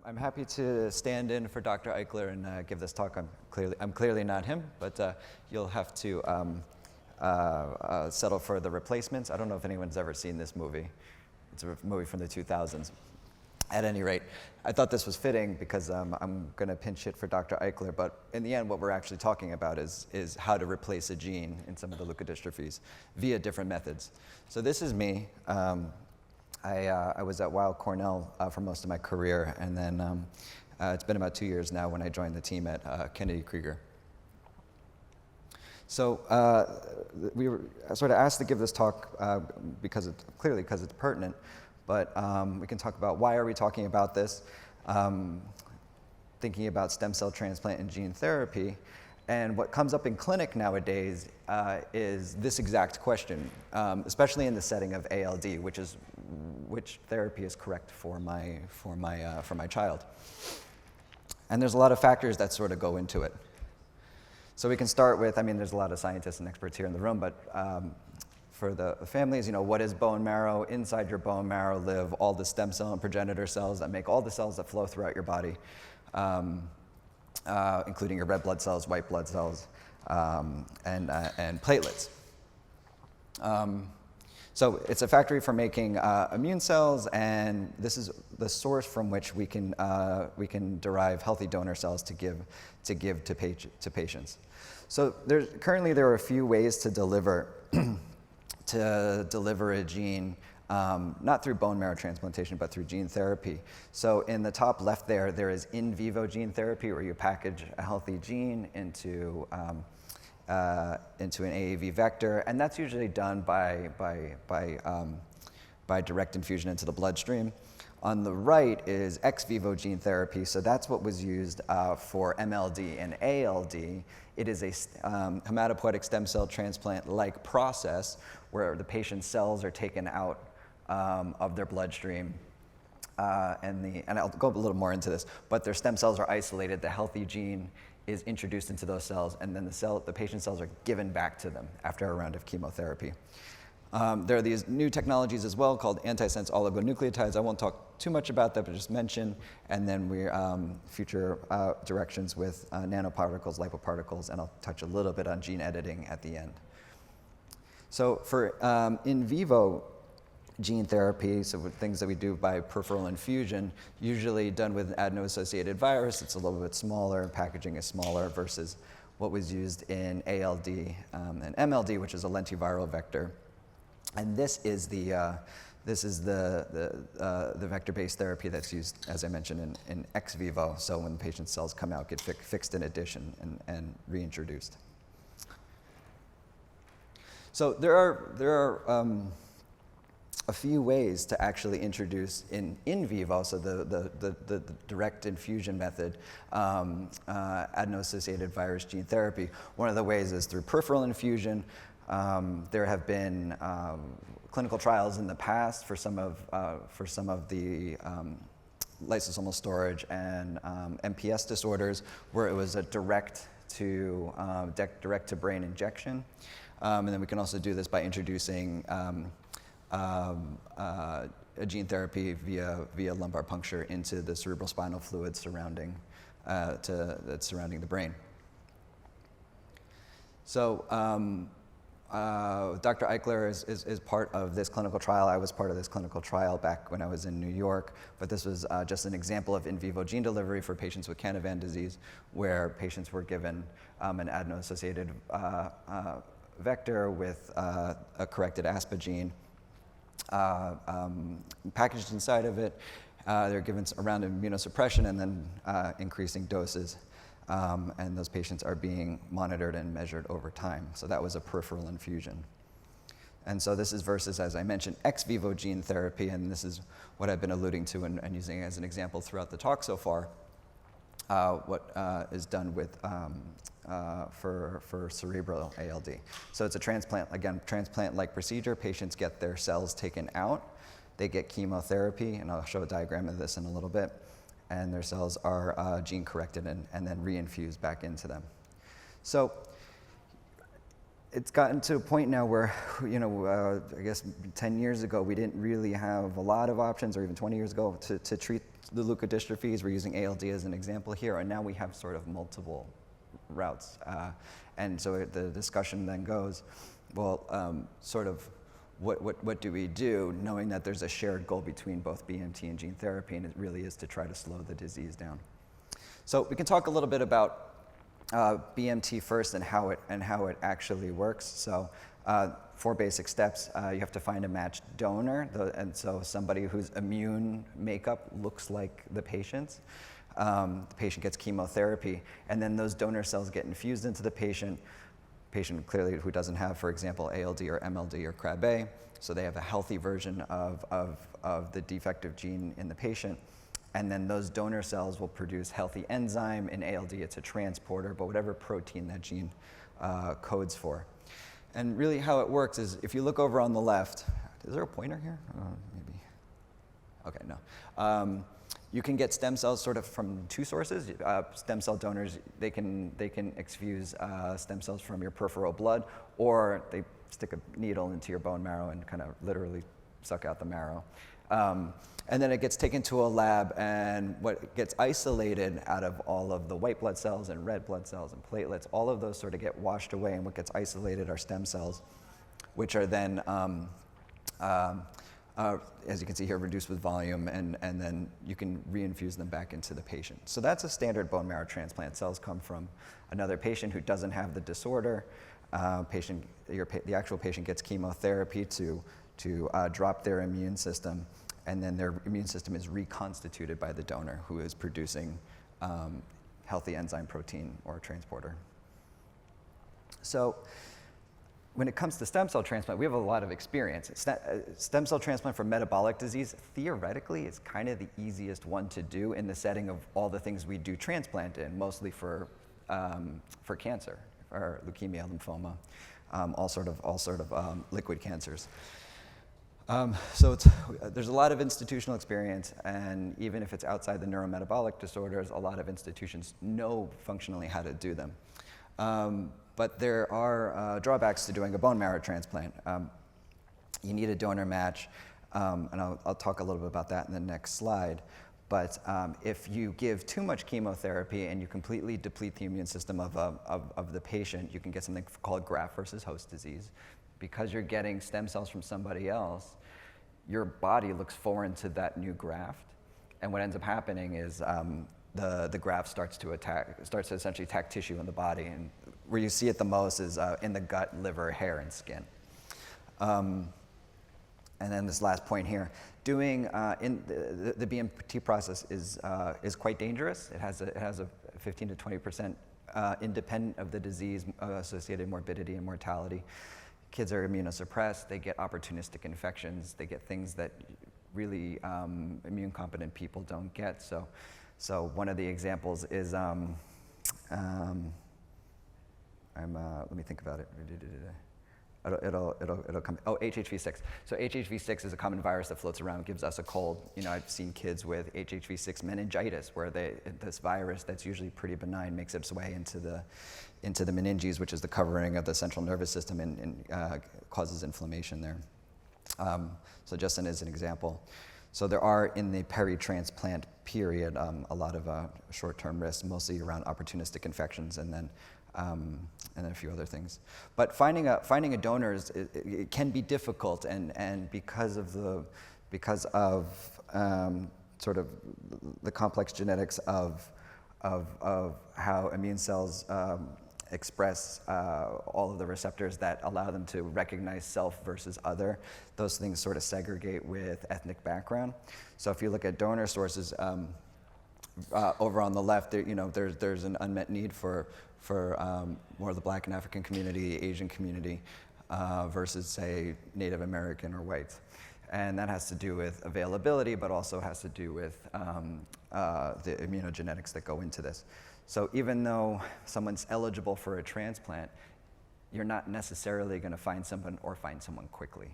I'm happy to stand in for Dr. Eichler and give this talk. I'm clearly not him, but you'll have to settle for the replacements. I don't know if anyone's ever seen this movie. It's a movie from the 2000s. At any rate, I thought this was fitting because I'm going to pinch hit for Dr. Eichler, but in the end, what we're actually talking about is how to replace a gene in some of the leukodystrophies via different methods. So this is me. I was at Weill Cornell for most of my career, and then it's been about 2 years now when I joined the team at Kennedy Krieger. So we were sort of asked to give this talk because it's pertinent, but we can talk about why are we talking about this, thinking about stem cell transplant and gene therapy. And what comes up in clinic nowadays is this exact question, especially in the setting of ALD, which therapy is correct for my child. And there's a lot of factors that sort of go into it. So we can start with, there's a lot of scientists and experts here in the room, but for the families, what is bone marrow? Inside your bone marrow live all the stem cell and progenitor cells that make all the cells that flow throughout your body. Including your red blood cells, white blood cells, and platelets. So it's a factory for making immune cells, and this is the source from which we can derive healthy donor cells to give to patients. So currently there are a few ways to deliver a gene. Not through bone marrow transplantation, but through gene therapy. So in the top left there is in vivo gene therapy, where you package a healthy gene into an AAV vector, and that's usually done by direct infusion into the bloodstream. On the right is ex vivo gene therapy, so that's what was used for MLD and ALD. It is a hematopoietic stem cell transplant-like process where the patient's cells are taken out of their bloodstream, and I'll go a little more into this, but their stem cells are isolated, the healthy gene is introduced into those cells, and then the patient's cells are given back to them after a round of chemotherapy. There are these new technologies as well called antisense oligonucleotides. I won't talk too much about that, but just mention, and then future directions with nanoparticles, lipoparticles, and I'll touch a little bit on gene editing at the end. So for in vivo gene therapy, so with things that we do by peripheral infusion, usually done with adeno-associated virus. It's a little bit smaller, packaging is smaller versus what was used in ALD and MLD, which is a lentiviral vector. And this is the vector-based therapy that's used, as I mentioned, in ex vivo. So when the patient's cells come out, get fixed in addition and reintroduced. So there are a few ways to actually introduce in vivo, so the direct infusion method, adeno-associated virus gene therapy. One of the ways is through peripheral infusion. There have been clinical trials in the past for some of the lysosomal storage and MPS disorders, where it was a direct to brain injection, and then we can also do this by introducing a gene therapy via lumbar puncture into the cerebrospinal fluid surrounding the brain. So Dr. Eichler is part of this clinical trial. I was part of this clinical trial back when I was in New York, but this was just an example of in vivo gene delivery for patients with Canavan disease, where patients were given an adeno-associated vector with a corrected ASPA gene packaged inside of it. They're given a round of immunosuppression and then increasing doses. And those patients are being monitored and measured over time. So that was a peripheral infusion. And so this is versus, as I mentioned, ex vivo gene therapy, and this is what I've been alluding to and using as an example throughout the talk so far, what is done with for cerebral ALD. So it's a transplant-like procedure. Patients get their cells taken out. They get chemotherapy, and I'll show a diagram of this in a little bit. And their cells are gene corrected and then reinfused back into them. So it's gotten to a point now where, I guess 10 years ago, we didn't really have a lot of options, or even 20 years ago, to treat the leukodystrophies. We're using ALD as an example here, and now we have sort of multiple routes. And so the discussion then goes, well, sort of what do we do, knowing that there's a shared goal between both BMT and gene therapy, and it really is to try to slow the disease down. So we can talk a little bit about BMT first and how it actually works. So 4 basic steps. You have to find a matched donor, and so somebody whose immune makeup looks like the patient's. The patient gets chemotherapy, and then those donor cells get infused into the patient clearly who doesn't have, for example, ALD or MLD or Krabbe, so they have a healthy version of the defective gene in the patient. And then those donor cells will produce healthy enzyme. In ALD, it's a transporter, but whatever protein that gene codes for. And really how it works is, if you look over on the left, is there a pointer here? Maybe. Okay, no. You can get stem cells sort of from 2 sources. Stem cell donors, they can exfuse stem cells from your peripheral blood, or they stick a needle into your bone marrow and kind of literally suck out the marrow. And then it gets taken to a lab, and what gets isolated out of all of the white blood cells and red blood cells and platelets, all of those sort of get washed away, and what gets isolated are stem cells, which are then, as you can see here, reduced with volume, and then you can reinfuse them back into the patient. So that's a standard bone marrow transplant. Cells come from another patient who doesn't have the disorder. The actual patient gets chemotherapy to drop their immune system, and then their immune system is reconstituted by the donor, who is producing healthy enzyme protein or transporter. So when it comes to stem cell transplant, we have a lot of experience. Stem cell transplant for metabolic disease, theoretically, is kind of the easiest one to do in the setting of all the things we do transplant in, mostly for cancer, or leukemia, lymphoma, all sort of liquid cancers. So there's a lot of institutional experience, and even if it's outside the neurometabolic disorders, a lot of institutions know functionally how to do them. But there are drawbacks to doing a bone marrow transplant. You need a donor match, and I'll talk a little bit about that in the next slide. But if you give too much chemotherapy and you completely deplete the immune system of the patient, you can get something called graft versus host disease. Because you're getting stem cells from somebody else, your body looks foreign to that new graft, and what ends up happening is the graft starts to essentially attack tissue in the body, and where you see it the most is in the gut, liver, hair, and skin. And then this last point here, doing the BMT process is quite dangerous. It has a 15 to 20% independent of the disease associated morbidity and mortality. Kids are immunosuppressed, they get opportunistic infections, they get things that really immune competent people don't get. So one of the examples is, let me think about it. It'll come. Oh, HHV6. So HHV6 is a common virus that floats around, gives us a cold. I've seen kids with HHV6 meningitis, where this virus that's usually pretty benign makes its way into the meninges, which is the covering of the central nervous system, and causes inflammation there. So just as an example. So there are, in the peri-transplant period, a lot of short-term risks, mostly around opportunistic infections, and then a few other things. But finding a donor it can be difficult, and because of sort of the complex genetics of how immune cells express all of the receptors that allow them to recognize self versus other, those things sort of segregate with ethnic background. So if you look at donor sources, over on the left, there's an unmet need for more of the Black and African community, Asian community, versus, say, Native American or whites. And that has to do with availability, but also has to do with the immunogenetics that go into this. So even though someone's eligible for a transplant, you're not necessarily going to find someone quickly.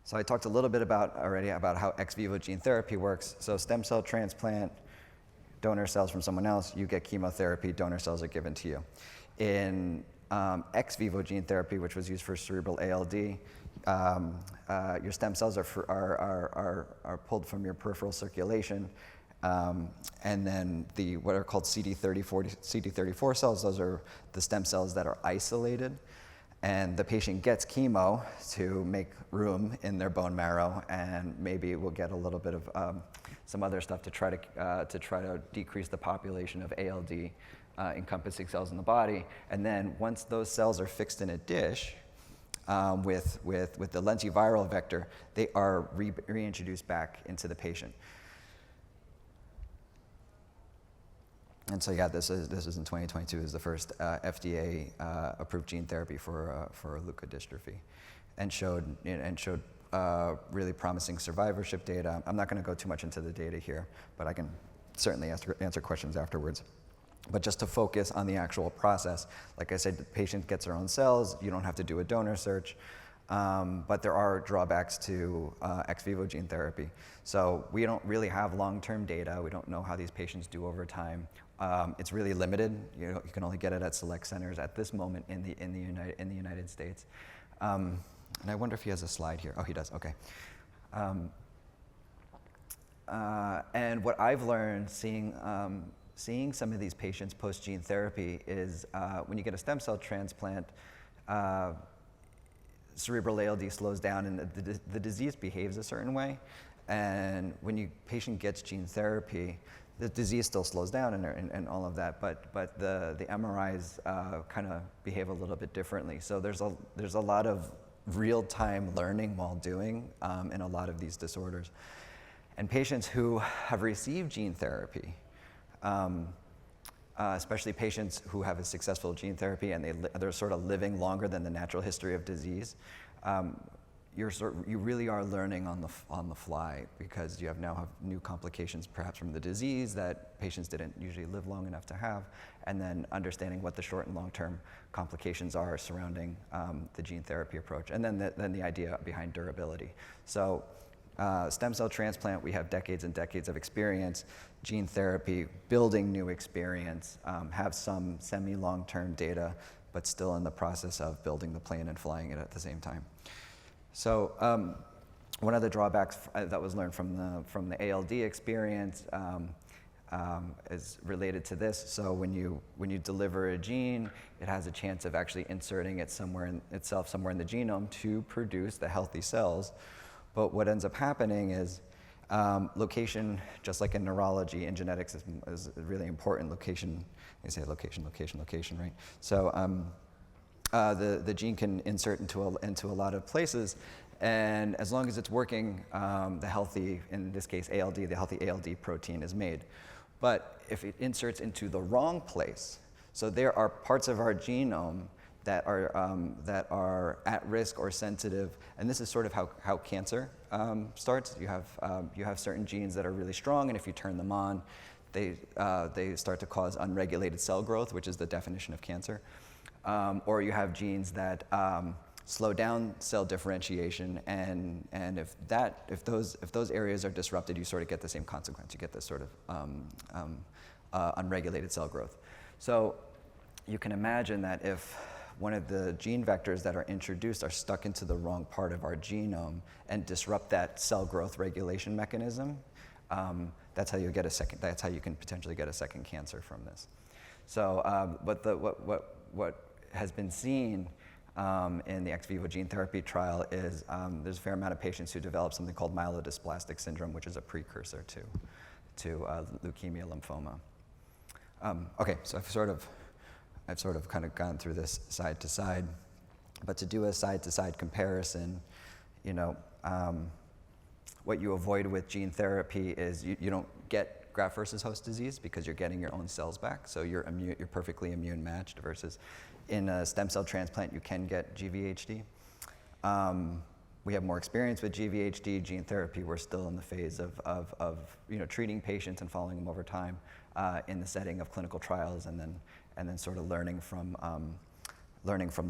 So I talked a little bit already about how ex vivo gene therapy works. So stem cell transplant, donor cells from someone else, you get chemotherapy, donor cells are given to you. In ex vivo gene therapy, which was used for cerebral ALD, your stem cells are pulled from your peripheral circulation, and then what are called CD34 cells, those are the stem cells that are isolated, and the patient gets chemo to make room in their bone marrow, and maybe we'll get a little bit of some other stuff to try to decrease the population of ALD encompassing cells in the body. And then once those cells are fixed in a dish with the lentiviral vector, they are reintroduced back into the patient. And so yeah, this is in 2022 is the first FDA approved gene therapy for leukodystrophy, and showed really promising survivorship data. I'm not going to go too much into the data here, but I can certainly answer questions afterwards. But just to focus on the actual process, like I said, the patient gets their own cells. You don't have to do a donor search. But there are drawbacks to ex vivo gene therapy. So we don't really have long-term data. We don't know how these patients do over time. It's really limited. You can only get it at select centers at this moment in the United States. And I wonder if he has a slide here. Oh, he does. Okay. And what I've learned seeing some of these patients post gene therapy is when you get a stem cell transplant, cerebral ALD slows down and the disease behaves a certain way. And when patient gets gene therapy, the disease still slows down and all of that, but the MRIs kind of behave a little bit differently. So there's a lot of real-time learning while doing in a lot of these disorders. And patients who have received gene therapy, especially patients who have a successful gene therapy and they're sort of living longer than the natural history of disease, you really are learning on the fly, because you now have new complications perhaps from the disease that patients didn't usually live long enough to have, and then understanding what the short and long-term complications are surrounding the gene therapy approach, and then the idea behind durability. So stem cell transplant, we have decades and decades of experience. Gene therapy, building new experience, have some semi-long-term data, but still in the process of building the plane and flying it at the same time. So one of the drawbacks that was learned from the ALD experience is related to this. So when you deliver a gene, it has a chance of actually inserting it somewhere in the genome to produce the healthy cells. But what ends up happening is location, just like in neurology and genetics, is really important. Location, they say location, right? So the gene can insert into a lot of places, and as long as it's working, the healthy, in this case ALD, the healthy ALD protein is made. But if it inserts into the wrong place, so there are parts of our genome that are at risk or sensitive, and this is sort of how cancer starts. You have certain genes that are really strong, and if you turn them on, they start to cause unregulated cell growth, which is the definition of cancer. Or you have genes that slow down cell differentiation, and if those areas are disrupted, you sort of get the same consequence. You get this sort of unregulated cell growth. So you can imagine that if one of the gene vectors that are introduced are stuck into the wrong part of our genome and disrupt that cell growth regulation mechanism, that's how you get a second. That's how you can potentially get a second cancer from this. So, but what has been seen in the ex vivo gene therapy trial is there's a fair amount of patients who develop something called myelodysplastic syndrome, which is a precursor to leukemia, lymphoma. Okay, so I've sort of kind of gone through this side to side, but to do a side-to-side comparison, what you avoid with gene therapy is you don't get graft versus host disease because you're getting your own cells back, so you're perfectly immune matched, versus in a stem cell transplant you can get GVHD. We have more experience with GVHD. Gene therapy, we're still in the phase of treating patients and following them over time in the setting of clinical trials, and then sort of learning from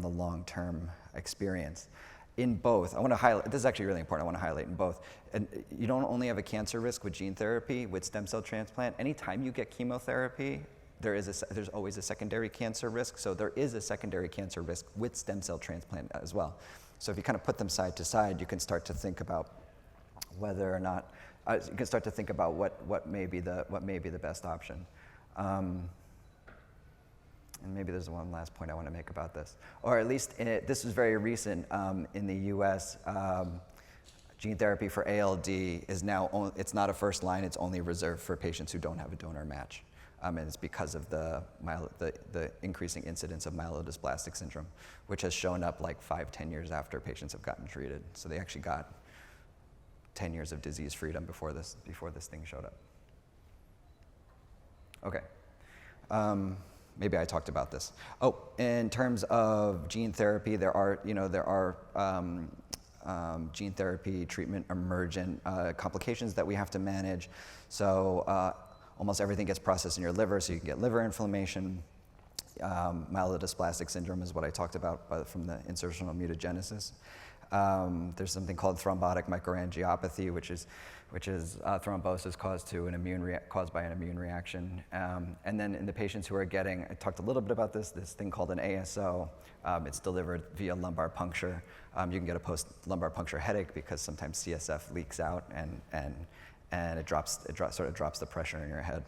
the long-term experience. In both, I want to highlight, this is actually really important, I want to highlight in both. And you don't only have a cancer risk with gene therapy, with stem cell transplant. Anytime you get chemotherapy, there's always a secondary cancer risk, so there is a secondary cancer risk with stem cell transplant as well. So if you kind of put them side to side, you can start to think about whether or not, you can start to think about what may be the best option. And maybe there's one last point I want to make about this, or at least this was very recent in the U.S. Gene therapy for ALD is now it's not a first line; it's only reserved for patients who don't have a donor match, and it's because of the increasing incidence of myelodysplastic syndrome, which has shown up like 5-10 years after patients have gotten treated. So they actually got 10 years of disease freedom before this thing showed up. Okay. Maybe I talked about this. Oh, in terms of gene therapy, there are gene therapy treatment emergent complications that we have to manage. So almost everything gets processed in your liver, so you can get liver inflammation. Myelodysplastic syndrome is what I talked about from the insertional mutagenesis. There's something called thrombotic microangiopathy, which is thrombosis caused by an immune reaction. And then in the patients who are getting, I talked a little bit about this thing called an ASO. It's delivered via lumbar puncture. You can get a post-lumbar puncture headache because sometimes CSF leaks out and it sort of drops the pressure in your head.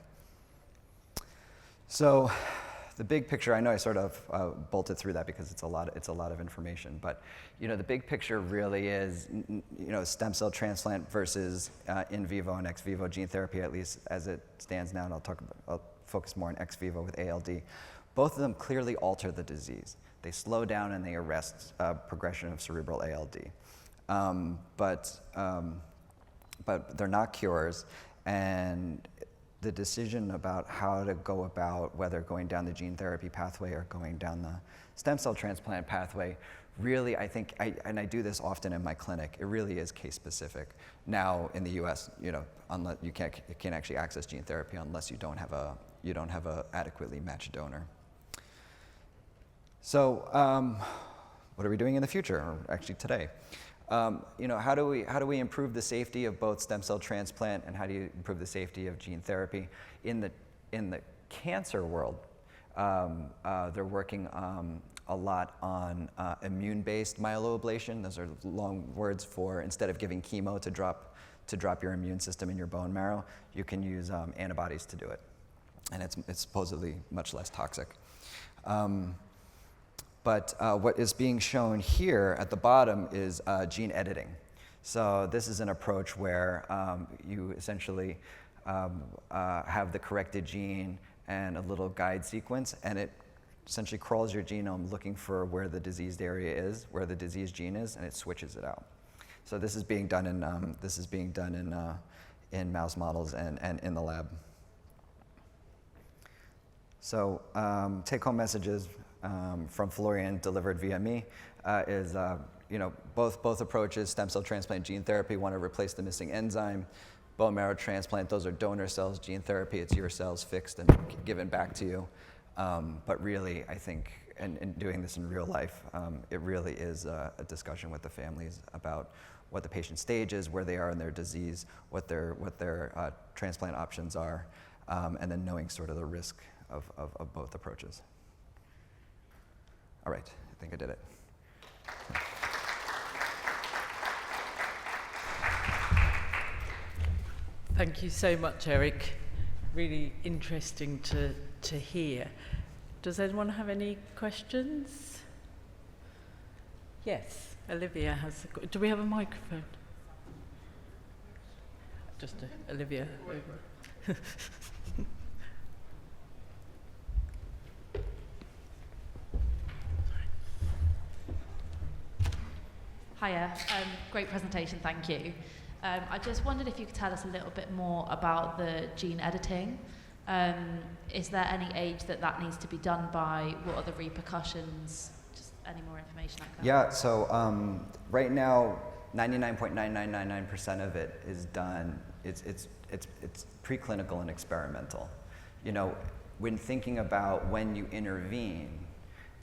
So the big picture, I know I sort of bolted through that because it's a lot of information, but the big picture really is stem cell transplant versus in vivo and ex vivo gene therapy, at least as it stands now, and I'll focus more on ex vivo with ALD. Both of them clearly alter the disease. They slow down and they arrest progression of cerebral ALD, but they're not cures, and the decision about how to go about whether going down the gene therapy pathway or going down the stem cell transplant pathway, really, I think, and I do this often in my clinic, it really is case specific. Now in the U.S., unless you can't actually access gene therapy unless you don't have a adequately matched donor. So what are we doing in the future, or actually today? How do we improve the safety of both stem cell transplant, and how do you improve the safety of gene therapy in the cancer world? They're working a lot on immune-based myeloablation. Those are long words for, instead of giving chemo to drop your immune system in your bone marrow, you can use antibodies to do it, and it's supposedly much less toxic. But what is being shown here at the bottom is gene editing. So this is an approach where you essentially have the corrected gene and a little guide sequence, and it essentially crawls your genome looking for where the diseased area is, where the diseased gene is, and it switches it out. So this is being done in mouse models and in the lab. So take-home messages from Florian delivered via me is both approaches, stem cell transplant, gene therapy, want to replace the missing enzyme. Bone marrow transplant, those are donor cells. Gene therapy, it's your cells fixed and given back to you. But really, I think, and doing this in real life, it really is a discussion with the families about what the patient stage is, where they are in their disease, what their transplant options are, and then knowing sort of the risk of both approaches. All right, I think I did it. Thank you so much, Erik. Really interesting to hear. Does anyone have any questions? Yes, Olivia has. Do we have a microphone? Just Olivia. Over. Hiya, great presentation, thank you. I just wondered if you could tell us a little bit more about the gene editing. Is there any age that needs to be done by? What are the repercussions? Just any more information like that? Yeah, so right now, 99.9999% of it is done. It's preclinical and experimental. When thinking about when you intervene,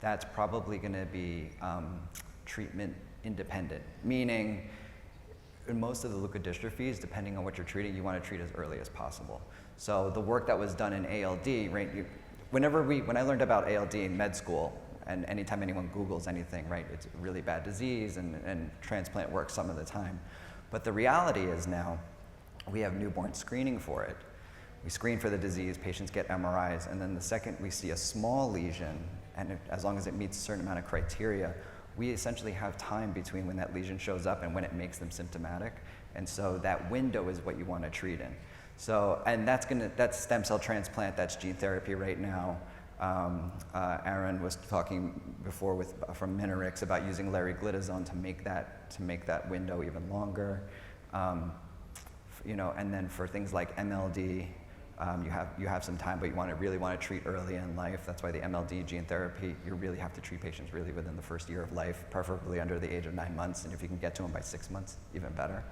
that's probably going to be treatment independent, meaning in most of the leukodystrophies, depending on what you're treating, you want to treat as early as possible. So the work that was done in ALD, right, when I learned about ALD in med school, and anytime anyone Googles anything, right, it's a really bad disease, and transplant works some of the time. But the reality is now, we have newborn screening for it. We screen for the disease, patients get MRIs, and then the second we see a small lesion, and as long as it meets a certain amount of criteria, we essentially have time between when that lesion shows up and when it makes them symptomatic. And so that window is what you want to treat in. So, and that's stem cell transplant, that's gene therapy right now. Aaron was talking before from Minarix about using lariglitazone to make that window even longer. And then for things like MLD, you have some time, but you really want to treat early in life. That's why the MLD gene therapy, you really have to treat patients really within the first year of life, preferably under the age of 9 months, and if you can get to them by 6 months, even better.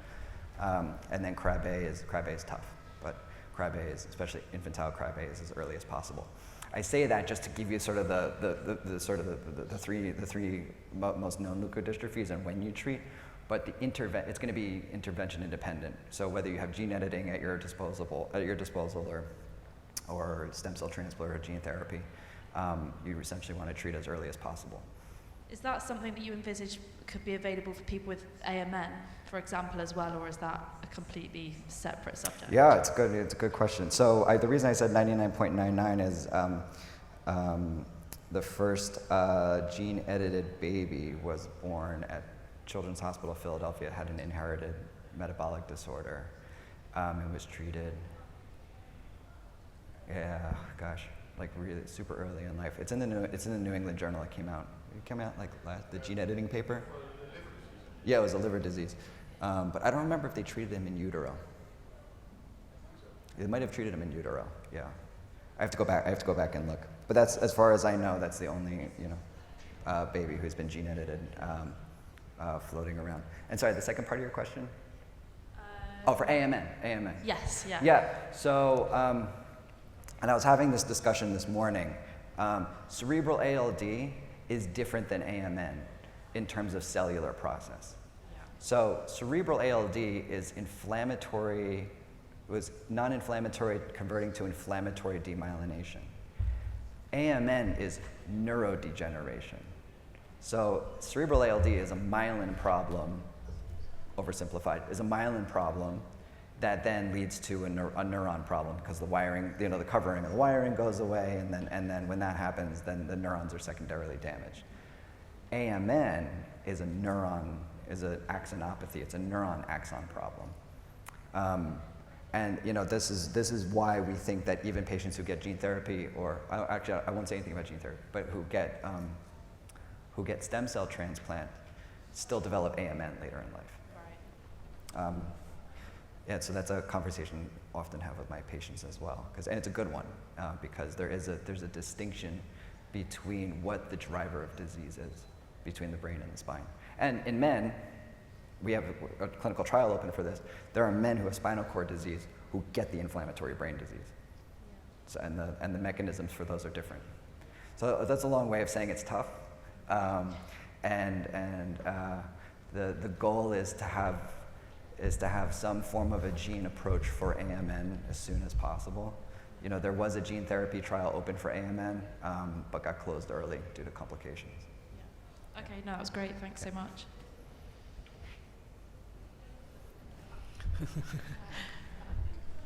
And then Krabbe is tough, but Krabbe is, especially infantile Krabbe, is as early as possible. I say that just to give you sort of the three most known leukodystrophies and when you treat, but it's going to be intervention independent. So whether you have gene editing at your disposal, or stem cell transplant or gene therapy, you essentially want to treat as early as possible. Is that something that you envisage could be available for people with AMN, for example, as well, or is that a completely separate subject? Yeah, it's a good question. So the reason I said 99.99 is the first gene-edited baby was born at Children's Hospital of Philadelphia. It had an inherited metabolic disorder. It was treated, like really super early in life. It's in the New England Journal. It came out like the gene editing paper. Yeah, it was a liver disease. But I don't remember if they treated him in utero. They might have treated him in utero. Yeah, I have to go back and look. But that's, as far as I know, that's the only baby who's been gene edited floating around. And sorry, the second part of your question? For AMN. Yes. Yeah. Yeah. So, and I was having this discussion this morning. Cerebral ALD is different than AMN in terms of cellular process. So cerebral ALD is inflammatory, was non-inflammatory converting to inflammatory demyelination. AMN is neurodegeneration. So cerebral ALD is a myelin problem, oversimplified, is a myelin problem that then leads to a neuron problem because the wiring, the covering of the wiring goes away, and then when that happens, then the neurons are secondarily damaged. AMN is an axonopathy. It's a neuron axon problem. And this is why we think that even patients who get gene therapy, or actually I won't say anything about gene therapy, but who get stem cell transplant, still develop AMN later in life. Right. Yeah, so that's a conversation I often have with my patients as well, and it's a good one because there's a distinction between what the driver of disease is between the brain and the spine. And in men, we have a clinical trial open for this. There are men who have spinal cord disease who get the inflammatory brain disease. So, and the mechanisms for those are different. So that's a long way of saying it's tough. The goal is to have some form of a gene approach for AMN as soon as possible. There was a gene therapy trial open for AMN, but got closed early due to complications. Yeah. Okay, no, that was great. Thanks so much.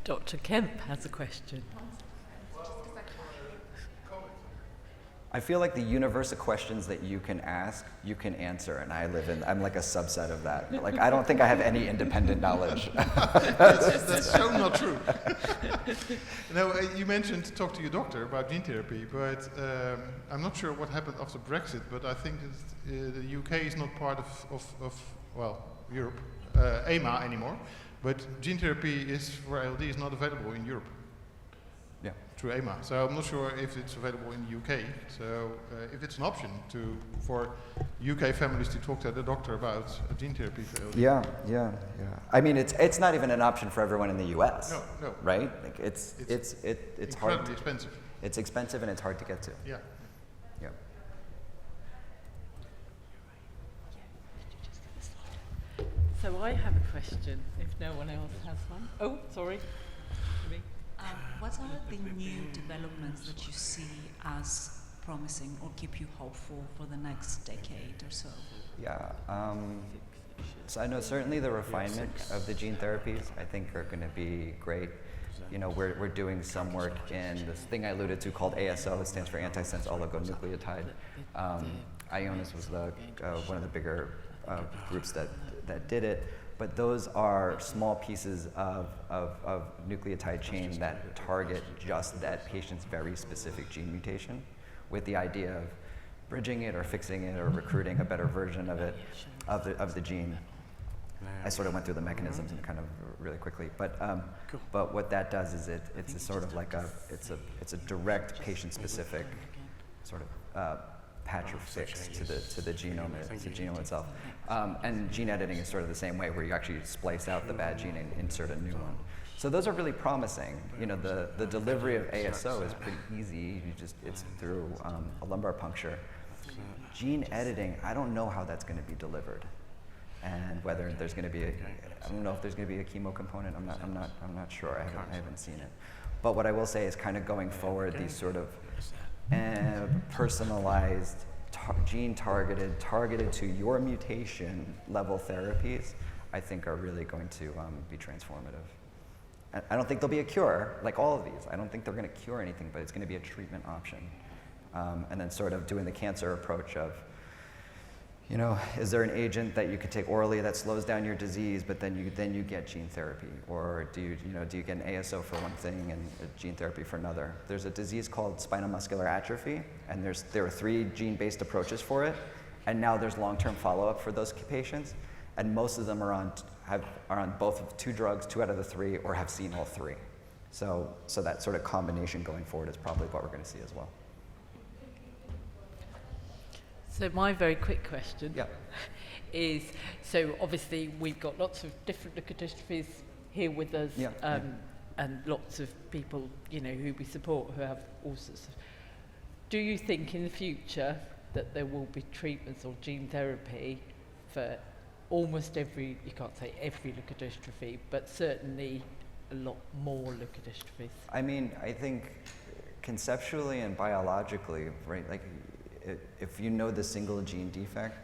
Dr. Kemp has a question. I feel like the universe of questions that you can ask, you can answer, and I'm like a subset of that. Like, I don't think I have any independent knowledge. That's so not true. You mentioned talk to your doctor about gene therapy, but I'm not sure what happened after Brexit, but I think the UK is not part of Europe, EMA anymore, but gene therapy for ALD is not available in Europe. Yeah. Through EMA. So I'm not sure if it's available in the UK. So if it's an option for UK families to talk to the doctor about gene therapy for ALD. Yeah. I mean, it's not even an option for everyone in the US. No. Right? Like it's incredibly hard. Expensive. It's expensive and it's hard to get to. Yeah. Yeah. So I have a question, if no one else has one. Oh, sorry. Me. What are the new developments that you see as promising or keep you hopeful for the next decade or so? Yeah. So I know certainly the refinement of the gene therapies I think are going to be great. You know, we're doing some work in this thing I alluded to called ASO. It stands for antisense oligonucleotide. Ionis was one of the bigger groups that did it. But those are small pieces of nucleotide chain that target just that patient's very specific gene mutation, with the idea of bridging it or fixing it or recruiting a better version of it, of the gene. I sort of went through the mechanisms and kind of really quickly, but what that does is it's a sort of like it's a direct patient-specific sort of patch or fix to the genome itself. And gene editing is sort of the same way, where you actually splice out the bad gene and insert a new one. So those are really promising. You know, the delivery of ASO is pretty easy. It's through a lumbar puncture. Gene editing, I don't know how that's going to be delivered, and whether there's going to be I don't know if there's going to be a chemo component. I'm not sure. I haven't seen it. But what I will say is, kind of going forward, these sort of personalized, gene targeted to your mutation level therapies, I think are really going to be transformative. I don't think there'll be a cure, like all of these. I don't think they're going to cure anything, but it's going to be a treatment option. And then sort of doing the cancer approach of, you know, is there an agent that you could take orally that slows down your disease, but then you get gene therapy? Or do you get an ASO for one thing and a gene therapy for another? There's a disease called spinal muscular atrophy, and there are 3 gene-based approaches for it, and now there's long-term follow-up for those patients, and most of them are on both of 2 drugs, 2 out of the 3, or have seen all 3. So that sort of combination going forward is probably what we're going to see as well. So my very quick question is, so obviously we've got lots of different leukodystrophies here with us, and lots of people, you know, who we support who have all sorts of. Do you think in the future that there will be treatments or gene therapy for almost every, you can't say every leukodystrophy, but certainly a lot more leukodystrophies? I mean, I think conceptually and biologically, right, like, if you know the single gene defect,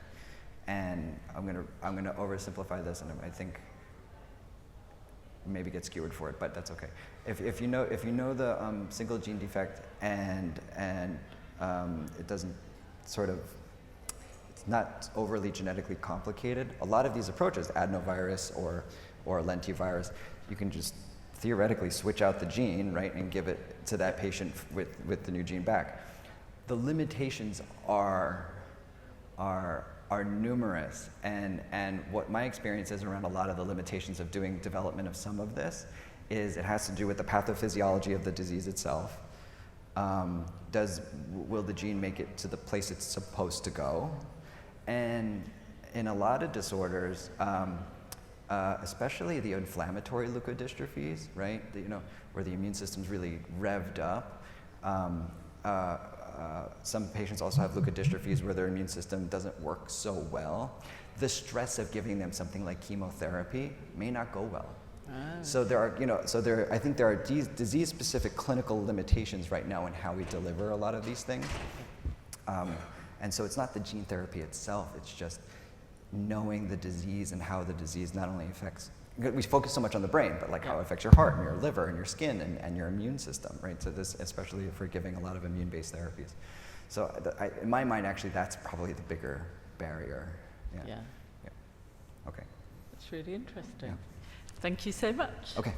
and I'm gonna oversimplify this, and I think maybe get skewered for it, but that's okay. If you know the single gene defect, and it doesn't sort of, it's not overly genetically complicated. A lot of these approaches, adenovirus or lentivirus, you can just theoretically switch out the gene, right, and give it to that patient with the new gene back. The limitations are numerous, and what my experience is around a lot of the limitations of doing development of some of this is it has to do with the pathophysiology of the disease itself. Will the gene make it to the place it's supposed to go? And in a lot of disorders, especially the inflammatory leukodystrophies, right? Where the immune system's really revved up. Some patients also have leukodystrophies where their immune system doesn't work so well. The stress of giving them something like chemotherapy may not go well. So I think there are disease-specific clinical limitations right now in how we deliver a lot of these things. And so it's not the gene therapy itself, it's just knowing the disease and how the disease not only affects, we focus so much on the brain, but like how it affects your heart and your liver and your skin and your immune system, right? So this, especially if we're giving a lot of immune-based therapies. So in my mind, actually, that's probably the bigger barrier. Yeah. Okay. That's really interesting. Yeah. Thank you so much. Okay.